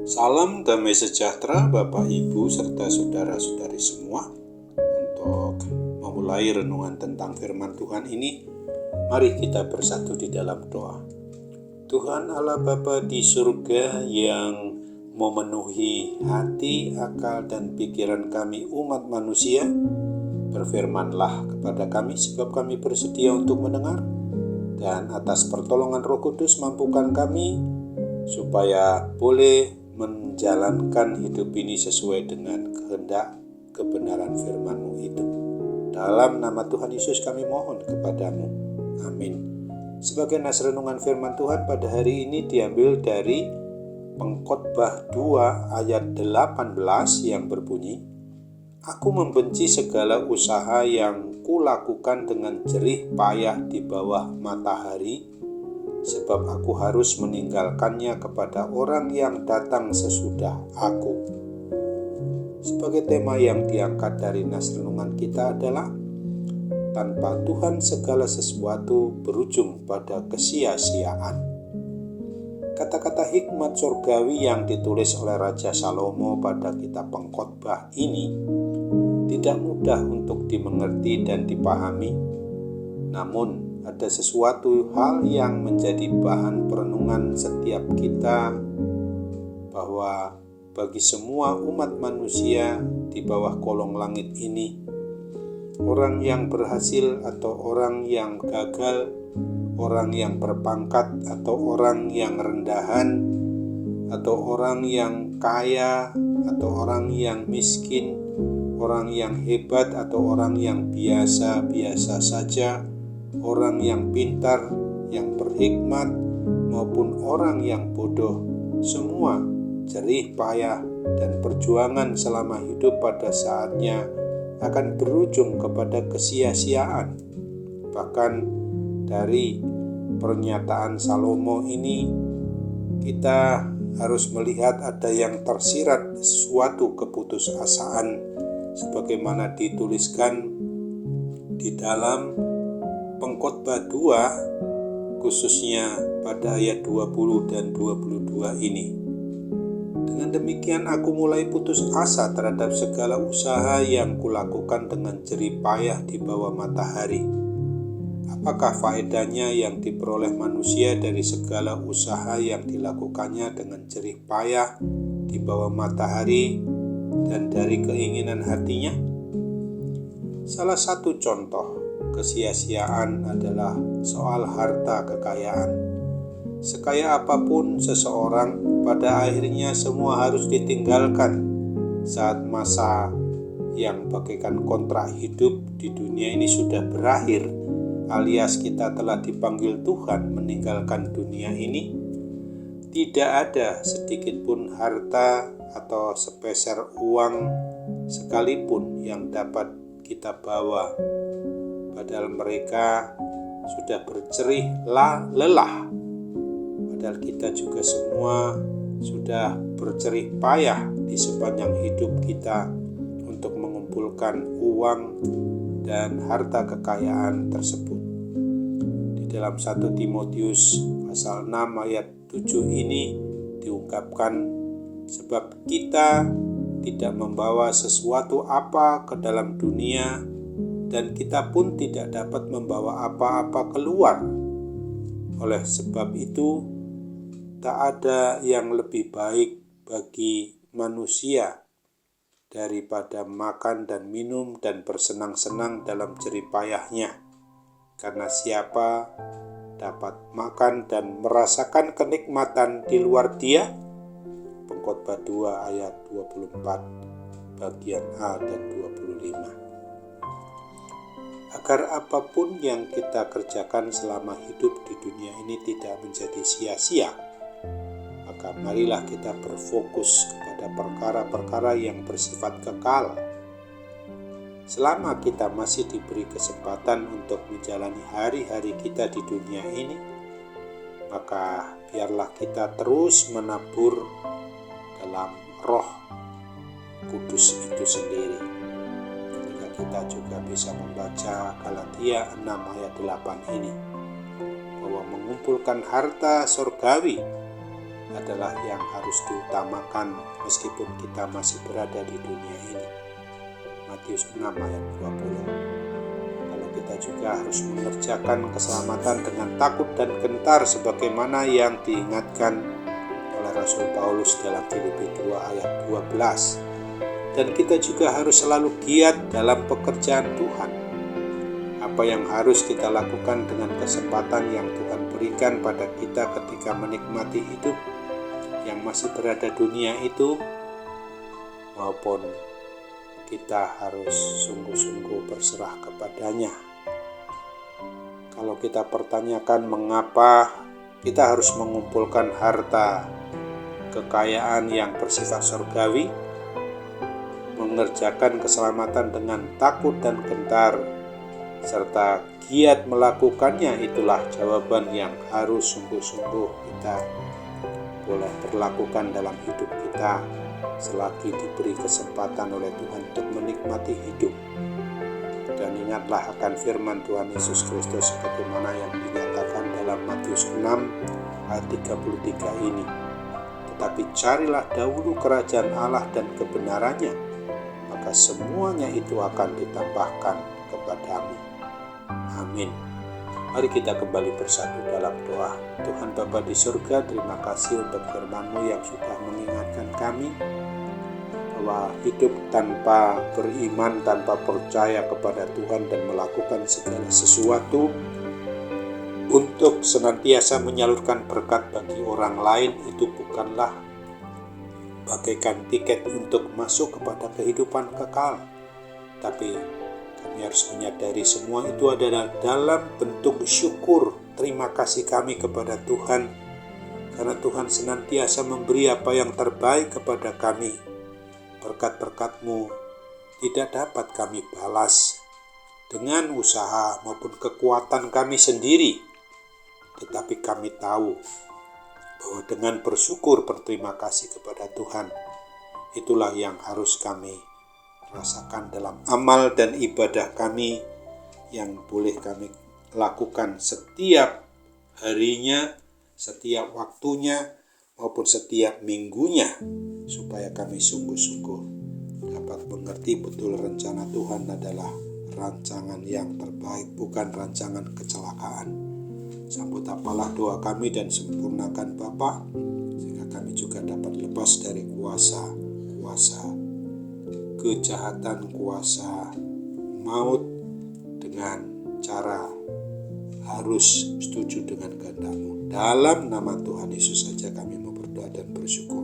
Salam damai sejahtera Bapak Ibu serta saudara-saudari semua. Untuk memulai renungan tentang firman Tuhan ini, mari kita bersatu di dalam doa. Tuhan Allah Bapa di surga yang memenuhi hati, akal, dan pikiran kami umat manusia, berfirmanlah kepada kami sebab kami bersedia untuk mendengar, dan atas pertolongan Roh Kudus mampukan kami supaya boleh menjalankan hidup ini sesuai dengan kehendak kebenaran firman-Mu itu. Dalam nama Tuhan Yesus kami mohon kepadamu. Amin. Sebagai nas renungan firman Tuhan pada hari ini diambil dari Pengkhotbah 2 ayat 18 yang berbunyi, Aku membenci segala usaha yang kulakukan dengan jerih payah di bawah matahari, sebab aku harus meninggalkannya kepada orang yang datang sesudah aku. Sebagai tema yang diangkat dari nas renungan kita adalah tanpa Tuhan segala sesuatu berujung pada kesia-siaan. Kata-kata hikmat surgawi yang ditulis oleh Raja Salomo pada kitab Pengkhotbah ini tidak mudah untuk dimengerti dan dipahami, namun ada sesuatu hal yang menjadi bahan perenungan setiap kita, bahwa bagi semua umat manusia di bawah kolong langit ini, orang yang berhasil atau orang yang gagal, orang yang berpangkat atau orang yang rendahan, atau orang yang kaya atau orang yang miskin, orang yang hebat atau orang yang biasa-biasa saja, orang yang pintar, yang berhikmat, maupun orang yang bodoh, semua jerih payah dan perjuangan selama hidup pada saatnya akan berujung kepada kesia-siaan. Bahkan dari pernyataan Salomo ini kita harus melihat ada yang tersirat suatu keputusasaan sebagaimana dituliskan di dalam Pengkhotbah 2 khususnya pada ayat 20 dan 22 ini. Dengan demikian aku mulai putus asa terhadap segala usaha yang kulakukan dengan jerih payah di bawah matahari. Apakah faedahnya yang diperoleh manusia dari segala usaha yang dilakukannya dengan jerih payah di bawah matahari dan dari keinginan hatinya? Salah satu contoh kesia-siaan adalah soal harta kekayaan. Sekaya apapun seseorang, pada akhirnya semua harus ditinggalkan saat masa yang bagaikan kontrak hidup di dunia ini sudah berakhir, alias kita telah dipanggil Tuhan meninggalkan dunia ini. Tidak ada sedikit pun harta atau sepeser uang sekalipun yang dapat kita bawa, padahal mereka sudah berjerih lelah. Padahal kita juga semua sudah berjerih payah di sepanjang hidup kita untuk mengumpulkan uang dan harta kekayaan tersebut. Di dalam 1 Timotius pasal 6 ayat 7 ini diungkapkan, sebab kita tidak membawa sesuatu apa ke dalam dunia, dan kita pun tidak dapat membawa apa-apa keluar. Oleh sebab itu, tak ada yang lebih baik bagi manusia daripada makan dan minum dan bersenang-senang dalam jerih payahnya. Karena siapa dapat makan dan merasakan kenikmatan di luar dia? Pengkhotbah 2 ayat 24 bagian A dan 25. Agar apapun yang kita kerjakan selama hidup di dunia ini tidak menjadi sia-sia, maka marilah kita berfokus kepada perkara-perkara yang bersifat kekal. Selama kita masih diberi kesempatan untuk menjalani hari-hari kita di dunia ini, maka biarlah kita terus menabur dalam Roh Kudus itu sendiri. Ketika kita juga bisa membaca Galatia 6 ayat 8 ini, bahwa mengumpulkan harta surgawi adalah yang harus diutamakan meskipun kita masih berada di dunia ini. Matius 6 ayat 20. Kalau kita juga harus mengerjakan keselamatan dengan takut dan gentar sebagaimana yang diingatkan oleh Rasul Paulus dalam Filipi 2 ayat 12. Dan kita juga harus selalu giat dalam pekerjaan Tuhan. Apa yang harus kita lakukan dengan kesempatan yang Tuhan berikan pada kita ketika menikmati hidup yang masih berada dunia itu, maupun kita harus sungguh-sungguh berserah kepadanya. Kalau kita pertanyakan mengapa kita harus mengumpulkan harta kekayaan yang bersifat surgawi, mengerjakan keselamatan dengan takut dan gentar, serta giat melakukannya, itulah jawaban yang harus sungguh-sungguh kita boleh berlakukan dalam hidup kita selagi diberi kesempatan oleh Tuhan untuk menikmati hidup. Dan ingatlah akan firman Tuhan Yesus Kristus sebagaimana yang dinyatakan dalam Matius 6 ayat 33 ini. Tetapi carilah dahulu kerajaan Allah dan kebenarannya, maka semuanya itu akan ditambahkan kepadamu. Amin. Mari kita kembali bersatu dalam doa. Tuhan Bapa di surga, terima kasih untuk firman-Mu yang sudah mengingatkan kami bahwa hidup tanpa beriman, tanpa percaya kepada Tuhan dan melakukan segala sesuatu untuk senantiasa menyalurkan berkat bagi orang lain itu bukanlah bagaikan tiket untuk masuk kepada kehidupan kekal. Tapi kami harus menyadari semua itu adalah dalam bentuk syukur, terima kasih kami kepada Tuhan, karena Tuhan senantiasa memberi apa yang terbaik kepada kami. Berkat-berkat-Mu tidak dapat kami balas dengan usaha maupun kekuatan kami sendiri, tetapi kami tahu bahwa dengan bersyukur berterima kasih kepada Tuhan, itulah yang harus kami rasakan dalam amal dan ibadah kami yang boleh kami lakukan setiap harinya, setiap waktunya, maupun setiap minggunya, supaya kami sungguh-sungguh dapat mengerti betul rencana Tuhan adalah rancangan yang terbaik, bukan rancangan kecelakaan. Sambut apalah doa kami dan sempurnakan Bapa, sehingga kami juga dapat lepas dari kuasa kejahatan, kuasa maut, dengan cara harus setuju dengan kehendak-Mu. Dalam nama Tuhan Yesus saja kami mau berdoa dan bersyukur.